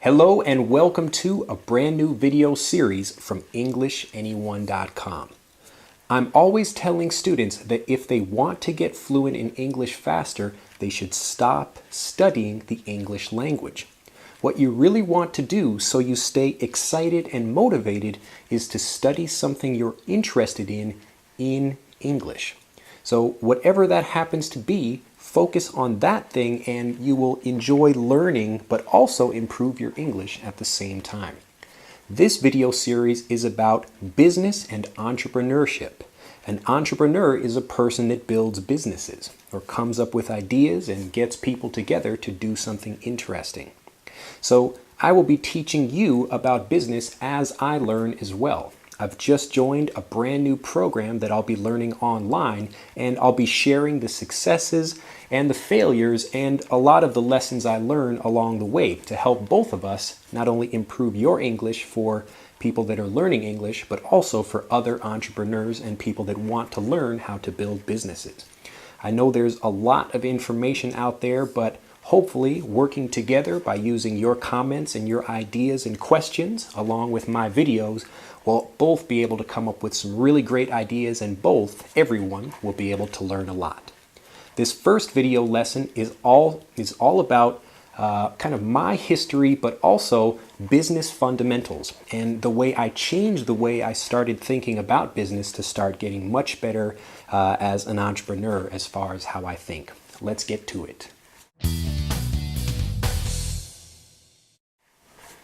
Hello and welcome to a brand new video series from EnglishAnyone.com. I'm always telling students that if they want to get fluent in English faster, they should stop studying the English language. What you really want to do so you stay excited and motivated is to study something you're interested in English. So whatever that happens to be, focus on that thing and you will enjoy learning but also improve your English at the same time. This video series is about business and entrepreneurship. An entrepreneur is a person that builds businesses or comes up with ideas and gets people together to do something interesting. So I will be teaching you about business as I learn as well. I've just joined a brand new program that I'll be learning online, and I'll be sharing the successes and the failures and a lot of the lessons I learn along the way to help both of us not only improve your English for people that are learning English, but also for other entrepreneurs and people that want to learn how to build businesses. I know there's a lot of information out there, but hopefully working together by using your comments and your ideas and questions along with my videos, we'll both be able to come up with some really great ideas, and everyone will be able to learn a lot. This first video lesson is all about kind of my history, but also business fundamentals and the way I changed the way I started thinking about business to start getting much better as an entrepreneur as far as how I think. Let's get to it.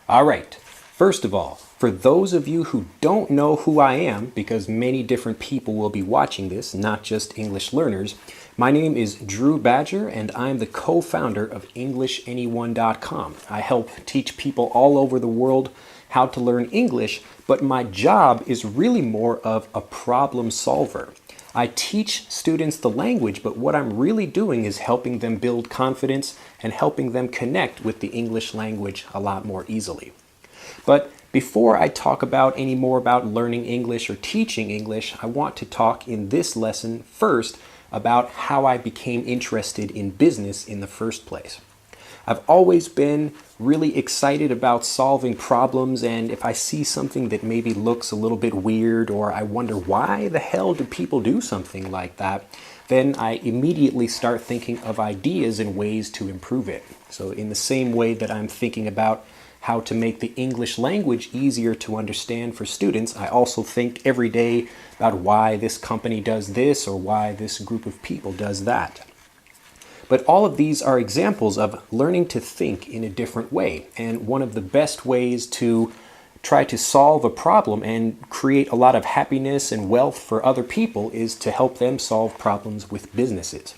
All right, first of all, for those of you who don't know who I am, because many different people will be watching this, not just English learners, my name is Drew Badger and I'm the co-founder of EnglishAnyone.com. I help teach people all over the world how to learn English, but my job is really more of a problem solver. I teach students the language, but what I'm really doing is helping them build confidence and helping them connect with the English language a lot more easily. But before I talk about any more about learning English or teaching English, I want to talk in this lesson first about how I became interested in business in the first place. I've always been really excited about solving problems, and if I see something that maybe looks a little bit weird or I wonder why the hell do people do something like that, then I immediately start thinking of ideas and ways to improve it. So in the same way that I'm thinking about how to make the English language easier to understand for students, I also think every day about why this company does this or why this group of people does that. But all of these are examples of learning to think in a different way. And one of the best ways to try to solve a problem and create a lot of happiness and wealth for other people is to help them solve problems with businesses.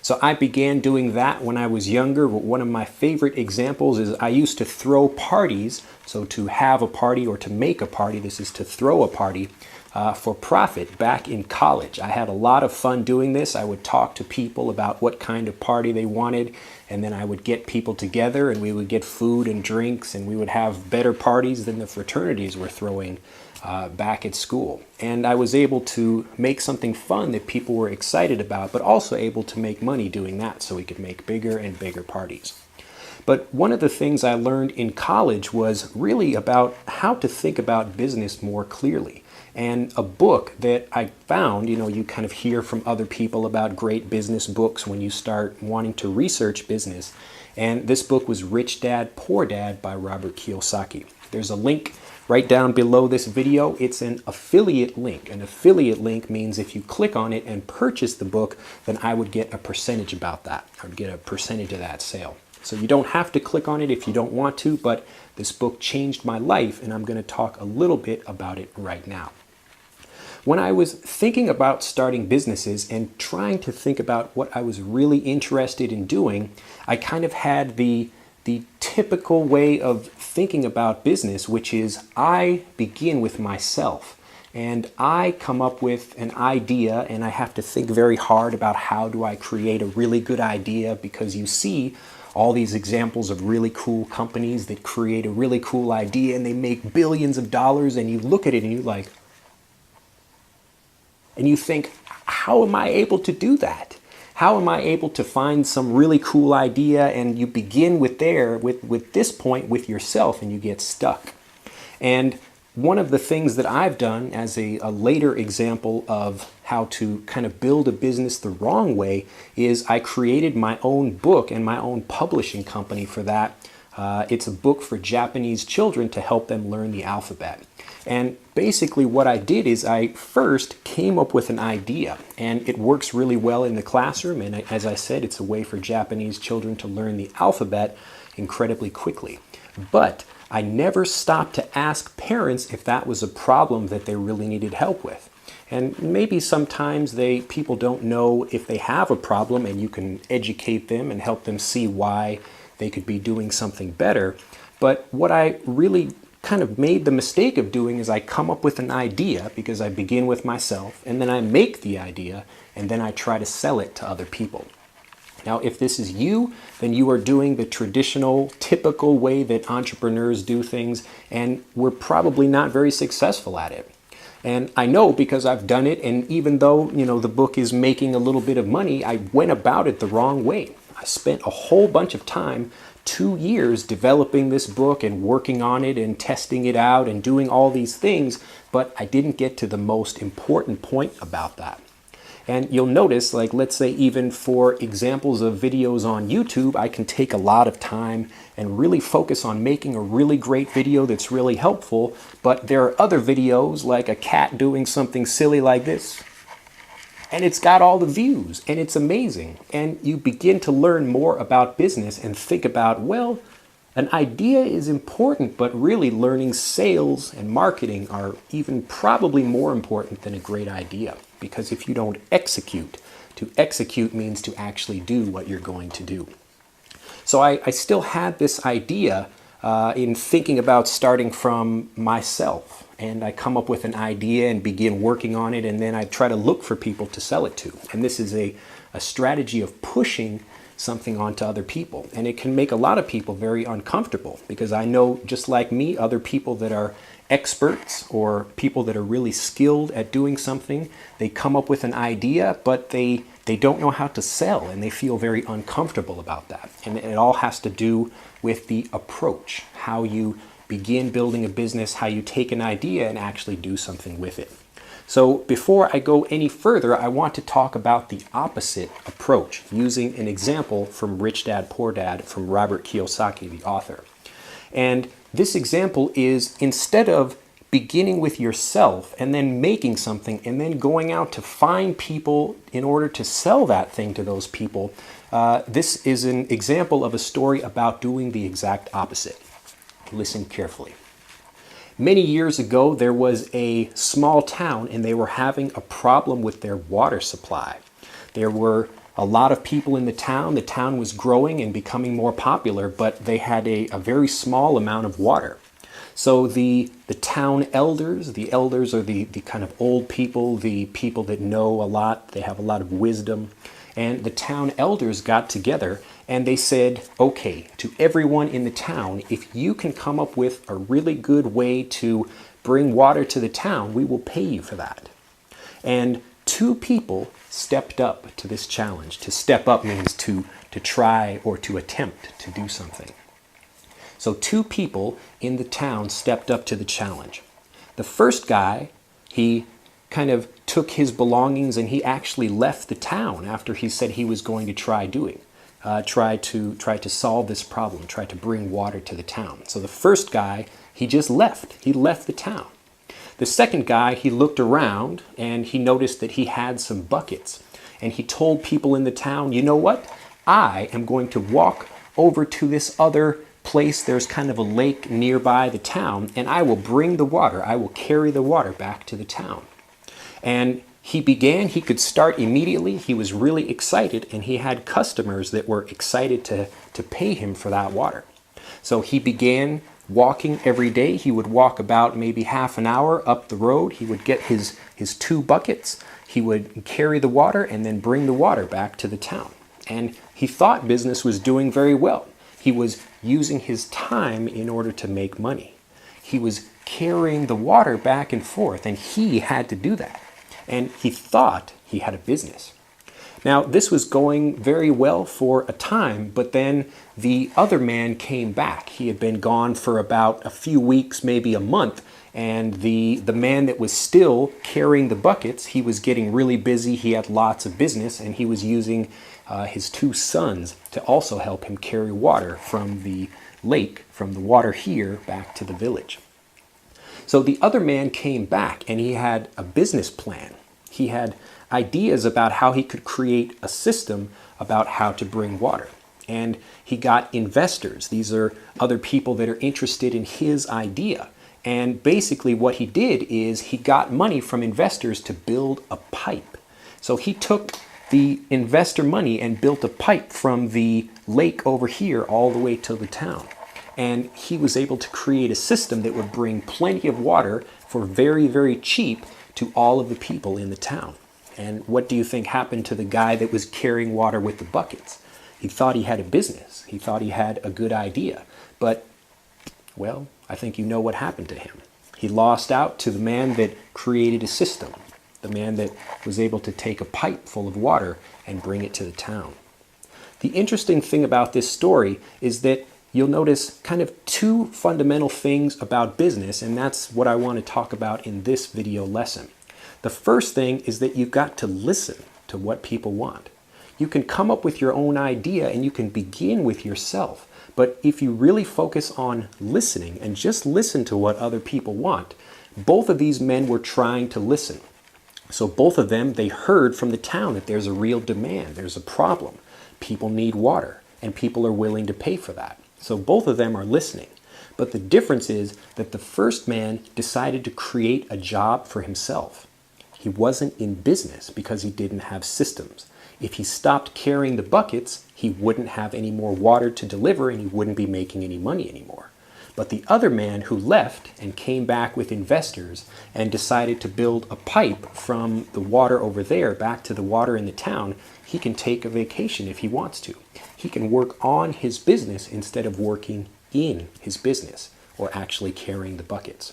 So I began doing that when I was younger. One of my favorite examples is I used to throw parties. So to have a party or to make a party, this is to throw a party for profit back in college. I had a lot of fun doing this. I would talk to people about what kind of party they wanted, and then I would get people together and we would get food and drinks, and we would have better parties than the fraternities were throwing back at school. And I was able to make something fun that people were excited about, but also able to make money doing that so we could make bigger and bigger parties. But one of the things I learned in college was really about how to think about business more clearly. And a book that I found, you kind of hear from other people about great business books when you start wanting to research business. And this book was Rich Dad, Poor Dad by Robert Kiyosaki. There's a link right down below this video. It's an affiliate link. An affiliate link means if you click on it and purchase the book, then I would get a percentage about that. I would get a percentage of that sale. So you don't have to click on it if you don't want to, but this book changed my life, and I'm going to talk a little bit about it right now. When I was thinking about starting businesses and trying to think about what I was really interested in doing, I kind of had the typical way of thinking about business, which is I begin with myself. And I come up with an idea and I have to think very hard about how do I create a really good idea, because you see all these examples of really cool companies that create a really cool idea and they make billions of dollars, and you look at it and you think, how am I able to do that? How am I able to find some really cool idea? And you begin with this point with yourself, and you get stuck. And one of the things that I've done as a later example of how to kind of build a business the wrong way is I created my own book and my own publishing company for that. It's a book for Japanese children to help them learn the alphabet. And basically what I did is I first came up with an idea, and it works really well in the classroom. And as I said, it's a way for Japanese children to learn the alphabet incredibly quickly. But I never stopped to ask parents if that was a problem that they really needed help with. And maybe sometimes people don't know if they have a problem, and you can educate them and help them see why they could be doing something better. But what I really kind of made the mistake of doing is I come up with an idea, because I begin with myself, and then I make the idea, and then I try to sell it to other people. Now, if this is you, then you are doing the traditional, typical way that entrepreneurs do things, and we're probably not very successful at it. And I know because I've done it, and even though, the book is making a little bit of money, I went about it the wrong way. I spent a whole bunch of time, 2 years, developing this book and working on it and testing it out and doing all these things, but I didn't get to the most important point about that. And you'll notice, like, let's say even for examples of videos on YouTube, I can take a lot of time and really focus on making a really great video that's really helpful. But there are other videos, like a cat doing something silly like this, and it's got all the views, and it's amazing. And you begin to learn more about business and think about, well, an idea is important, but really learning sales and marketing are even probably more important than a great idea. Because if you don't execute, to execute means to actually do what you're going to do. So I still had this idea in thinking about starting from myself. And I come up with an idea and begin working on it, and then I try to look for people to sell it to. And this is a strategy of pushing something onto other people. And it can make a lot of people very uncomfortable, because I know, just like me, other people that are experts or people that are really skilled at doing something, they come up with an idea, but they don't know how to sell, and they feel very uncomfortable about that. And it all has to do with the approach, how you begin building a business, how you take an idea and actually do something with it. So before I go any further, I want to talk about the opposite approach, using an example from Rich Dad, Poor Dad from Robert Kiyosaki, the author. And this example is, instead of beginning with yourself and then making something and then going out to find people in order to sell that thing to those people, this is an example of a story about doing the exact opposite. Listen carefully. Many years ago, there was a small town, and they were having a problem with their water supply. There were a lot of people in the town. The town was growing and becoming more popular, but they had a very small amount of water. So the town elders, the elders are the kind of old people, the people that know a lot, they have a lot of wisdom. And the town elders got together and they said, okay, to everyone in the town, if you can come up with a really good way to bring water to the town, we will pay you for that. And 2 people stepped up to this challenge. To step up means to try or to attempt to do something. So 2 people in the town stepped up to the challenge. The first guy, he kind of took his belongings and he actually left the town after he said he was going to try to solve this problem, try to bring water to the town. So the first guy, he just left. He left the town. The second guy, he looked around and he noticed that he had some buckets. And he told people in the town, you know what? I am going to walk over to this other place. There's kind of a lake nearby the town, and I will bring the water. I will carry the water back to the town. And he could start immediately. He was really excited, and he had customers that were excited to pay him for that water. So he began walking every day. He would walk about maybe half an hour up the road. He would get his 2 buckets. He would carry the water and then bring the water back to the town. And he thought business was doing very well. He was using his time in order to make money. He was carrying the water back and forth, and he had to do that. And he thought he had a business. Now, this was going very well for a time, but then the other man came back. He had been gone for about a few weeks, maybe a month, and the man that was still carrying the buckets, he was getting really busy. He had lots of business, and he was using his two sons to also help him carry water from the lake, from the water here, back to the village. So the other man came back, and he had a business plan. He had ideas about how he could create a system about how to bring water. And he got investors. These are other people that are interested in his idea. And basically what he did is he got money from investors to build a pipe. So he took the investor money and built a pipe from the lake over here all the way to the town. And he was able to create a system that would bring plenty of water for very, very cheap to all of the people in the town. And what do you think happened to the guy that was carrying water with the buckets? He thought he had a business. He thought he had a good idea. But, well, I think you know what happened to him. He lost out to the man that created a system, the man that was able to take a pipe full of water and bring it to the town. The interesting thing about this story is that you'll notice kind of two fundamental things about business, and that's what I want to talk about in this video lesson. The first thing is that you've got to listen to what people want. You can come up with your own idea and you can begin with yourself. But if you really focus on listening and just listen to what other people want, both of these men were trying to listen. So both of them, they heard from the town that there's a real demand, there's a problem. People need water and people are willing to pay for that. So both of them are listening. But the difference is that the first man decided to create a job for himself. He wasn't in business because he didn't have systems. If he stopped carrying the buckets, he wouldn't have any more water to deliver and he wouldn't be making any money anymore. But the other man who left and came back with investors and decided to build a pipe from the water over there back to the water in the town, he can take a vacation if he wants to. He can work on his business instead of working in his business or actually carrying the buckets.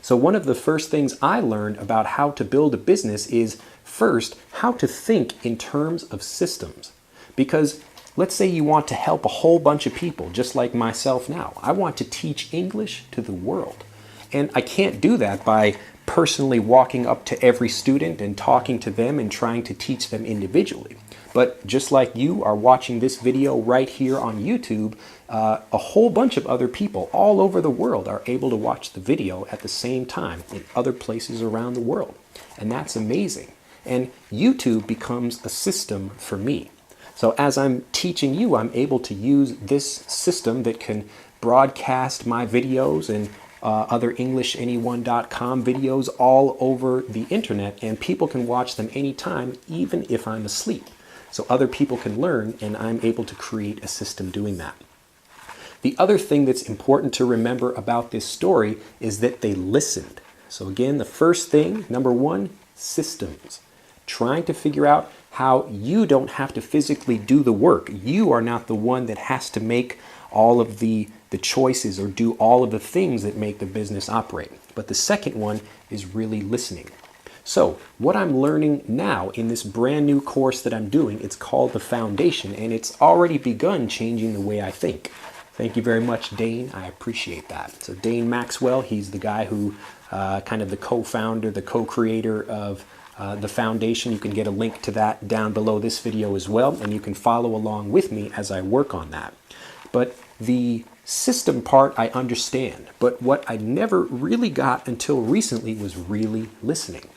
So one of the first things I learned about how to build a business is, first, how to think in terms of systems. Because let's say you want to help a whole bunch of people, just like myself now. I want to teach English to the world. And I can't do that by personally walking up to every student and talking to them and trying to teach them individually. But just like you are watching this video right here on YouTube, a whole bunch of other people all over the world are able to watch the video at the same time in other places around the world. And that's amazing. And YouTube becomes a system for me. So as I'm teaching you, I'm able to use this system that can broadcast my videos and other EnglishAnyone.com videos all over the internet, and people can watch them anytime, even if I'm asleep. So other people can learn, and I'm able to create a system doing that. The other thing that's important to remember about this story is that they listened. So again, the first thing, number one, systems. Trying to figure out how you don't have to physically do the work. You are not the one that has to make all of the choices or do all of the things that make the business operate. But the second one is really listening. So what I'm learning now in this brand new course that I'm doing, it's called The Foundation, and it's already begun changing the way I think. Thank you very much, Dane. I appreciate that. So Dane Maxwell, he's the guy who kind of the co-founder, the co-creator of The Foundation. You can get a link to that down below this video as well, and you can follow along with me as I work on that. But the system part I understand, but what I never really got until recently was really listening.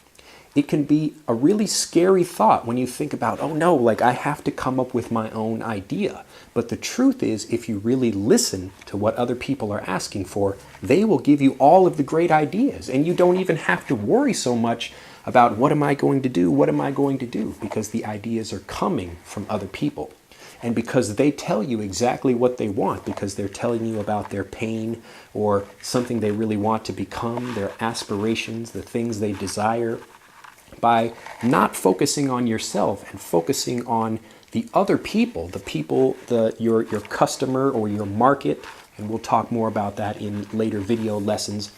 It can be a really scary thought when you think about, oh no, like I have to come up with my own idea. But the truth is, if you really listen to what other people are asking for, they will give you all of the great ideas. And you don't even have to worry so much about what am I going to do? What am I going to do? Because the ideas are coming from other people. And because they tell you exactly what they want, because they're telling you about their pain or something they really want to become, their aspirations, the things they desire. By not focusing on yourself and focusing on the other people, your customer or your market, and we'll talk more about that in later video lessons.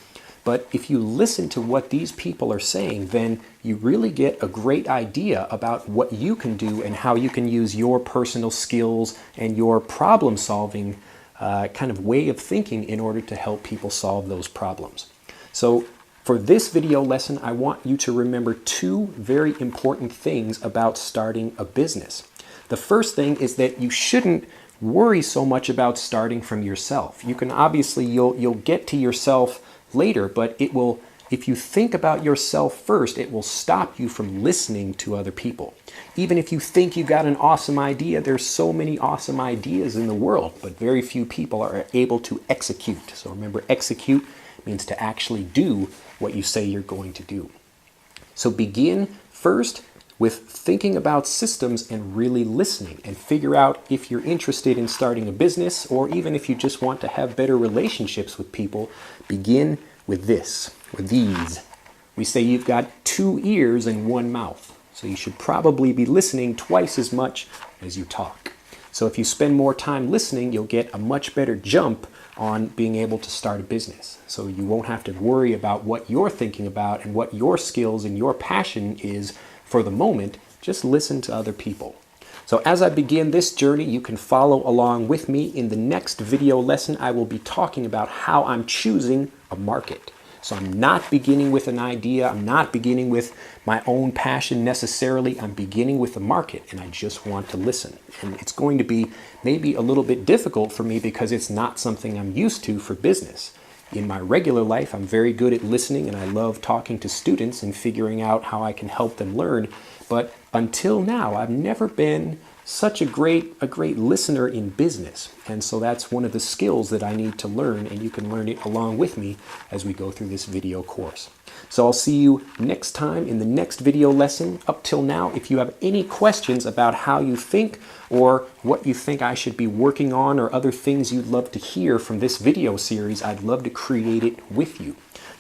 But if you listen to what these people are saying, then you really get a great idea about what you can do and how you can use your personal skills and your problem-solving kind of way of thinking in order to help people solve those problems. So for this video lesson, I want you to remember two very important things about starting a business. The first thing is that you shouldn't worry so much about starting from yourself. You can obviously, you'll get to yourself later, but it will, if you think about yourself first, it will stop you from listening to other people. Even if you think you got an awesome idea, there's so many awesome ideas in the world, but very few people are able to execute. So remember, execute means to actually do what you say you're going to do. So begin first with thinking about systems and really listening, and figure out if you're interested in starting a business, or even if you just want to have better relationships with people. Begin with this, with these. We say you've got 2 ears and 1 mouth, so you should probably be listening twice as much as you talk. So if you spend more time listening, you'll get a much better jump on being able to start a business. So you won't have to worry about what you're thinking about and what your skills and your passion is for the moment. Just listen to other people. So as I begin this journey, you can follow along with me. In the next video lesson, I will be talking about how I'm choosing a market. So I'm not beginning with an idea. I'm not beginning with my own passion necessarily. I'm beginning with the market, and I just want to listen. And it's going to be maybe a little bit difficult for me because it's not something I'm used to for business. In my regular life, I'm very good at listening, and I love talking to students and figuring out how I can help them learn. But until now, I've never been such a great listener in business. And so that's one of the skills that I need to learn, and you can learn it along with me as we go through this video course. So I'll see you next time in the next video lesson. Up till now, if you have any questions about how you think or what you think I should be working on, or other things you'd love to hear from this video series, I'd love to create it with you.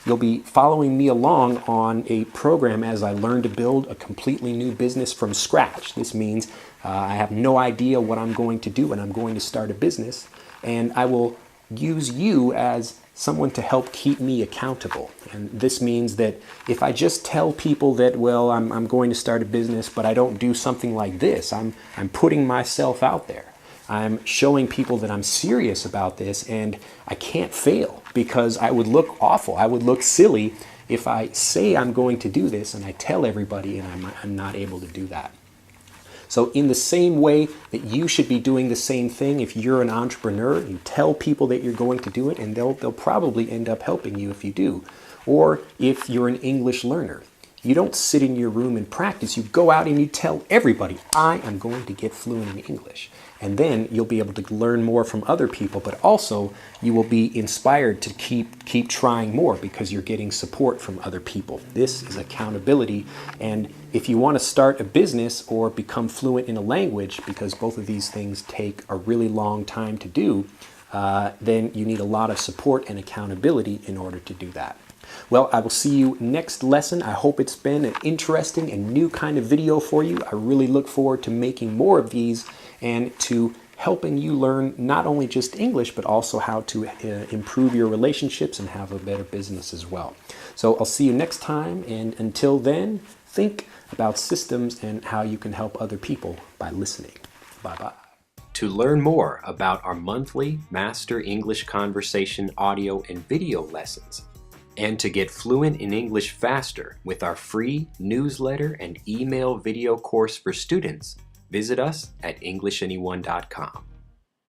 You'll be following me along on a program as I learn to build a completely new business from scratch. This means I have no idea what I'm going to do, and I'm going to start a business, and I will use you as someone to help keep me accountable. And this means that if I just tell people that, well, I'm going to start a business, but I don't do something like this, I'm putting myself out there. I'm showing people that I'm serious about this, and I can't fail, because I would look awful. I would look silly if I say I'm going to do this and I tell everybody and I'm not able to do that. So in the same way that you should be doing the same thing if you're an entrepreneur, you tell people that you're going to do it, and they'll probably end up helping you if you do. Or if you're an English learner, you don't sit in your room and practice. You go out and you tell everybody, I am going to get fluent in English. And then you'll be able to learn more from other people, but also you will be inspired to keep trying more because you're getting support from other people. This is accountability. And if you want to start a business or become fluent in a language, because both of these things take a really long time to do, then you need a lot of support and accountability in order to do that. Well, I will see you next lesson. I hope it's been an interesting and new kind of video for you. I really look forward to making more of these and to helping you learn not only just English, but also how to improve your relationships and have a better business as well. So I'll see you next time, and until then, think about systems and how you can help other people by listening. Bye-bye. To learn more about our monthly Master English Conversation audio and video lessons, and to get fluent in English faster with our free newsletter and email video course for students, visit us at EnglishAnyone.com.